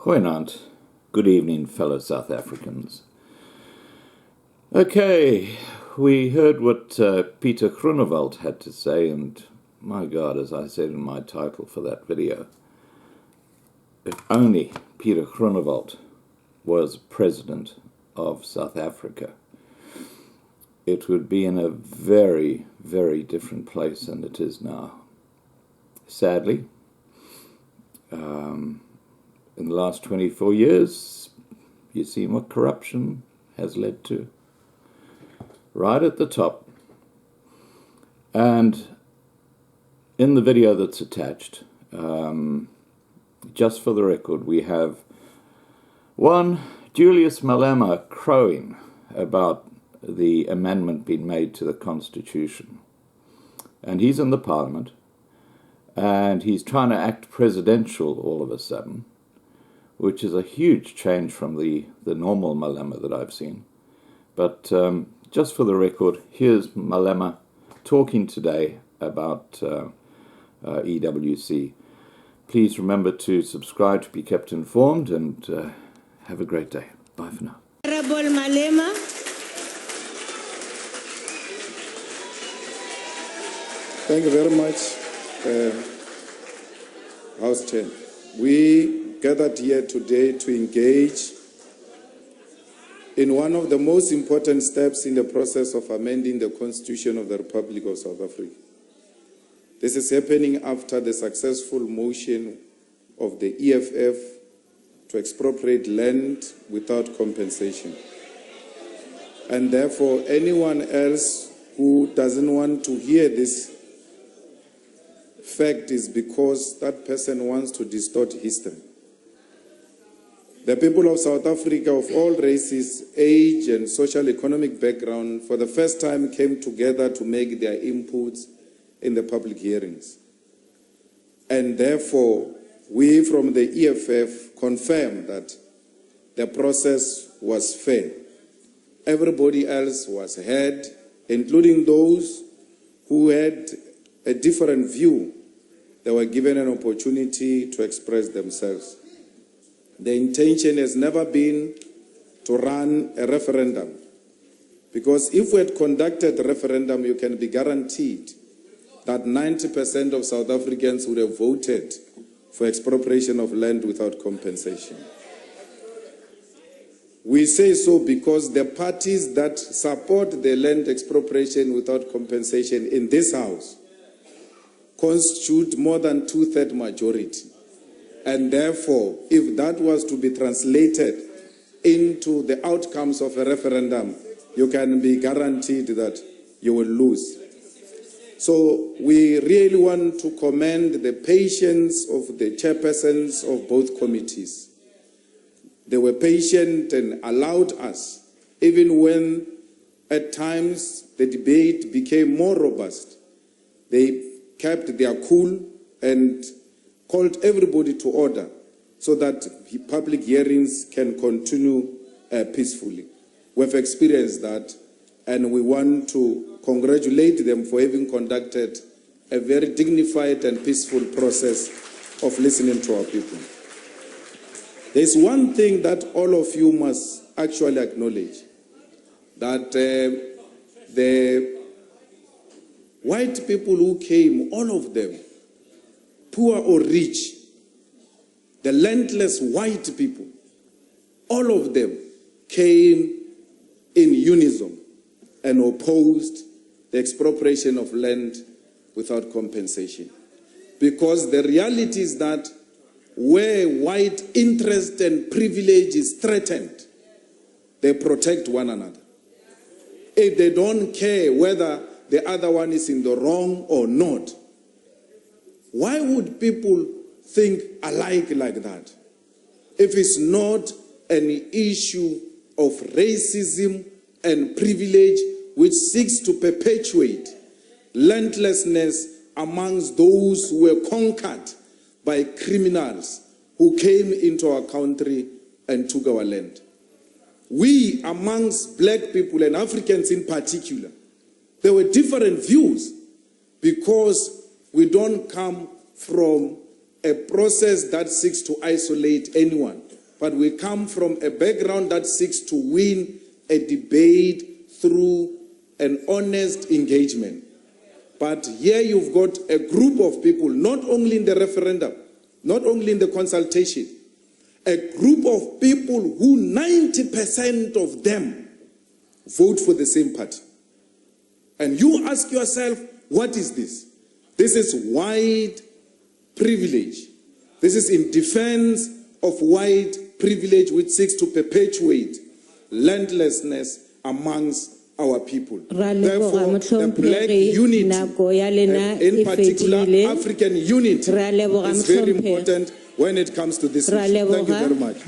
Goeienaand. Good evening, fellow South Africans. Okay, we heard what Peter Groenewald had to say, and my God, as I said in my title for that video, if only Peter Groenewald was president of South Africa, it would be in a very, very different place than it is now. Sadly, in the last 24 years, you've seen what corruption has led to. Right at the top. And in the video that's attached, just for the record, we have one, Julius Malema, crowing about the amendment being made to the Constitution. And he's in the Parliament, and he's trying to act presidential all of a sudden, which is a huge change from the normal Malema that I've seen. But just for the record, here's Malema talking today about EWC. Please remember to subscribe to be kept informed, and have a great day. Bye for now. Honorable Malema. Thank you very much, House Chair. We gathered here today to engage in one of the most important steps in the process of amending the Constitution of the Republic of South Africa. This is happening after the successful motion of the EFF to expropriate land without compensation. And therefore, anyone else who doesn't want to hear this fact is because that person wants to distort history. The people of South Africa of all races, age, and social economic background for the first time came together to make their inputs in the public hearings. And therefore, we from the EFF confirm that the process was fair. Everybody else was heard, including those who had a different view. They were given an opportunity to express themselves. The intention has never been to run a referendum, because if we had conducted a referendum, you can be guaranteed that 90% of South Africans would have voted for expropriation of land without compensation. We say so because the parties that support the land expropriation without compensation in this House constitute more than two-thirds majority. And therefore, if that was to be translated into the outcomes of a referendum, you can be guaranteed that you will lose. So we really want to commend the patience of the chairpersons of both committees. They were patient and allowed us, even when at times the debate became more robust. They kept their cool and called everybody to order so that public hearings can continue peacefully. We've experienced that, and we want to congratulate them for having conducted a very dignified and peaceful process of listening to our people. There's one thing that all of you must actually acknowledge, that the white people who came, all of them, poor or rich, the landless white people, all of them came in unison and opposed the expropriation of land without compensation. Because the reality is that where white interest and privilege is threatened, they protect one another. If they don't care whether the other one is in the wrong or not, why would people think alike like that? If it's not an issue of racism and privilege which seeks to perpetuate landlessness amongst those who were conquered by criminals who came into our country and took our land. We, amongst black people and Africans in particular, there were different views because we don't come from a process that seeks to isolate anyone. but we come from a background that seeks to win a debate through an honest engagement. But here you've got a group of people, not only in the referendum, not only in the consultation, a group of people who 90% of them vote for the same party. And you ask yourself, what is this? This is white privilege. This is in defense of white privilege which seeks to perpetuate landlessness amongst our people. Therefore, the black unity, and in particular African unity, is very important when it comes to this issue. Thank you very much.